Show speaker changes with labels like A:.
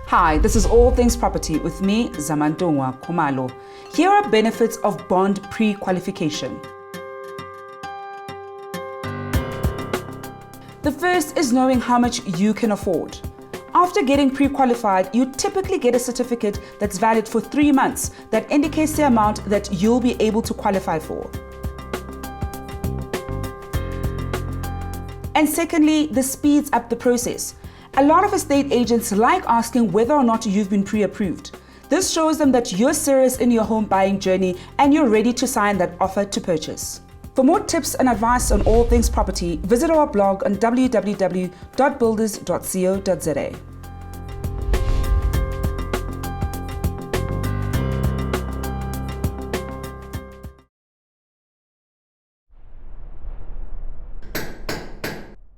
A: Hi, this is All Things Property with me, Zamantungwa Khumalo. Here are benefits of bond pre-qualification. The first is knowing how much you can afford. After getting pre-qualified, you typically get a certificate that's valid for 3 months that indicates the amount that you'll be able to qualify for. And secondly, this speeds up the process. A lot of estate agents like asking whether or not you've been pre-approved. This shows them that you're serious in your home buying journey and you're ready to sign that offer to purchase. For more tips and advice on all things property, visit our blog on www.builders.co.za.